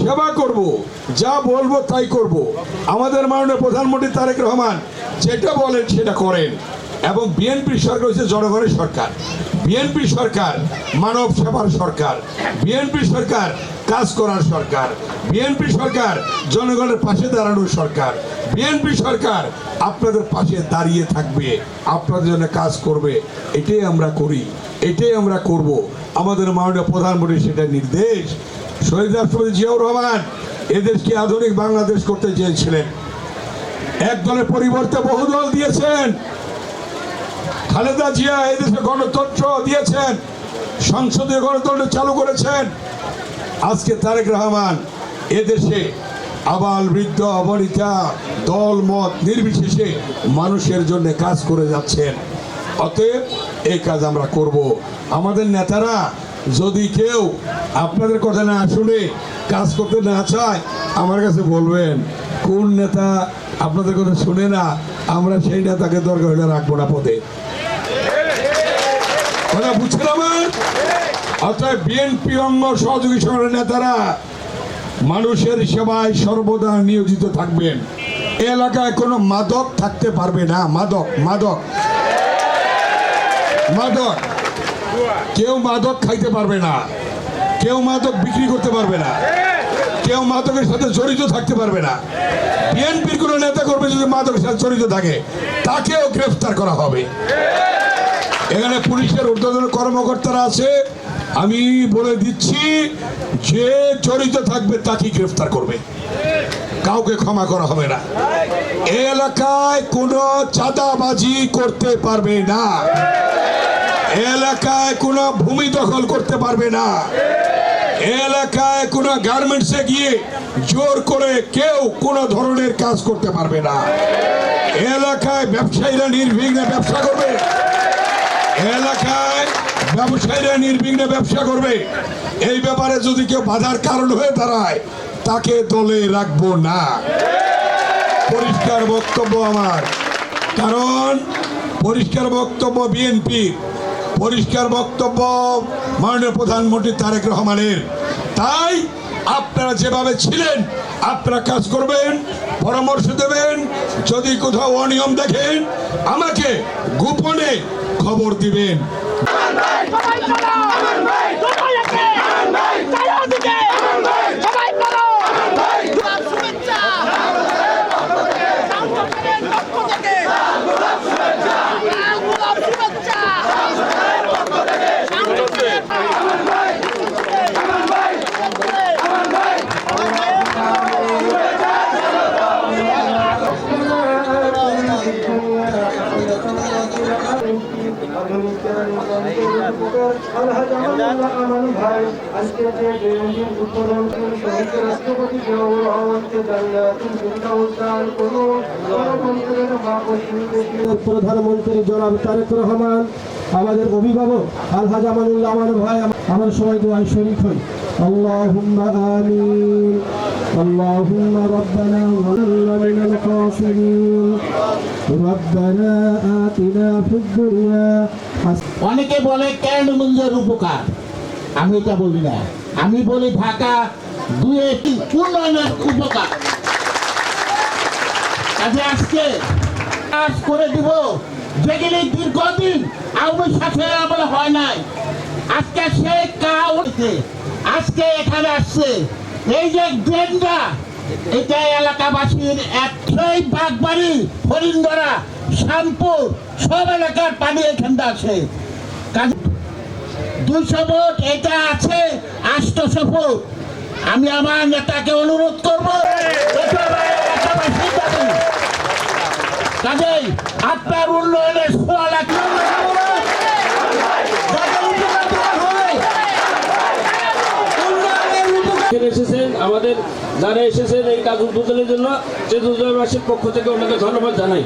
সেবা করব, যা বলবো তাই করব। আমাদের মাননীয় প্রধানমন্ত্রী তারেক রহমান যেটা বলেন সেটা করেন। এবং বিএনপি সরকার হচ্ছে জনগণের সরকার, বিএনপি সরকার মানব সেবার সরকার, বিএনপি সরকার কাজ করার সরকার, বিএনপি সরকার জনগণের পাশে দাঁড়ানোর সরকার, বিএনপি সরকার আপনাদের পাশে দাঁড়িয়ে থাকবে, আপনাদের জন্য কাজ করবে। এটাই আমরা করি, এটাই আমরা করব। আমাদের মাননীয় প্রধানমন্ত্রী সেটা নির্দেশ। শহীদ রাষ্ট্রপতি জিয়াউর রহমান এদেশকে আধুনিক বাংলাদেশ করতে চেয়েছিলেন। এক দলের পরিবর্তে বহু দল দিয়েছেন। খালেদা জিয়া এদেশে গণতন্ত্র দিয়েছেন, সংসদীয় গণতন্ত্র চালু করেছেন। আজকে তারেক রহমান এদেশে আবাল বৃদ্ধ অবনিতা দল মত নির্বিশেষে মানুষের জন্য কাজ করে যাচ্ছেন। অতএব এই কাজ আমরা করব। আমাদের নেতারা যদি কেউ আপনাদের কথা না শুনে কাজ করতে না চায়, আমার কাছে বলবেন কোন নেতা আপনাদের কথা শুনে না, আমরা সেই নেতাকে দরকার হলে রাখবো না পদে। কথা বুঝছেন আমার? অর্থাৎ বিএনপি অঙ্গ সহযোগী সংগঠনের নেতারা মানুষের সেবায় সর্বদা নিয়োজিত থাকবেন। এলাকায় কোনো মাদক থাকতে পারবে না। মাদক মাদক মাদক কেউ মাদক খাইতে পারবে না, কেউ মাদক বিক্রি করতে পারবে না, কেউ মাদকের সাথে জড়িত থাকতে পারবে না। বিএনপির কোনো নেতা করবে যদি মাদকের সাথে জড়িত থাকে, তাকেও গ্রেফতার করা হবে। এখানে পুলিশের ঊর্ধ্বতন কর্মকর্তারা আছে, আমি বলে দিচ্ছি যে জড়িত থাকবে তাকে গ্রেফতার করবে, কাউকে ক্ষমা করা হবে না। এই এলাকায় কোনো চাঁদাবাজি করতে পারবে না, এলাকায় কোনো ভূমি দখল করতে পারবে না, এলাকায় কোনো গার্মেন্টসে গিয়ে জোর করে কেউ কোনো ধরনের কাজ করতে পারবে না। এলাকায় ব্যবসায়ীরা নির্বিঘ্নে ব্যবসা করবে, এলাকায় ব্যবসায়ীরা নির্বিঘ্নে ব্যবসা করবে। এই ব্যাপারে যদি কেউ বাধার কারণ হয়ে দাঁড়ায়, তাকে দলে রাখবো না। পরিষ্কার বক্তব্য আমার, কারণ পরিষ্কার বক্তব্য বিএনপি, পরিষ্কার বক্তব্য মাননীয় প্রধানমন্ত্রী তারেক রহমানের। তাই আপনারা যেভাবে ছিলেন আপনারা কাজ করবেন, পরামর্শ দেবেন। যদি কোথাও অনিয়ম দেখেন আমাকে গোপনে খবর দিবেন। প্রধানমন্ত্রী জনাব তারেক রহমান, আমাদের অভিভাবক আলহাজ আমানুল্লাহ আমান ভাই, আমার সবাই দোয়ায় শরীক হই। আল্লাহুম্মা আমিন। আল্লাহুম্মা রাব্বানা ওয়ালানা মিনাল খাসিরিন। রাব্বানা আতিনা ফিদ দুনিয়া। অনেকে বলে কেরানীগঞ্জের উপকার, আমি এটা বলি না, আমি বলি ঢাকা 2 উন্নয়নের উপকার। কাজে আজকে কাজ করে দিব যেগুলি দীর্ঘদিন আওয়ামী শাসনের আমলে হয় নাই। আজকে সে উঠছে, আজকে এখানে আসছে। এই যে ড্রেনটা, এটা এলাকাবাসীর একটাই বাগবাড়ি, হরিণগড়া, শ্যামপুর সব এলাকার পানি এখানটা আসে। 200 ফুট এটা আছে 800 ফুট। আমি আমার নেতাকে অনুরোধ করবো, কাজেই আপনার উন্নয়নের এসেছেন, আমাদের যারা এসেছেন এই কাজ উদ্বোধনের জন্য চেতনাবাসীর পক্ষ থেকে ওনাকে ধন্যবাদ জানাই।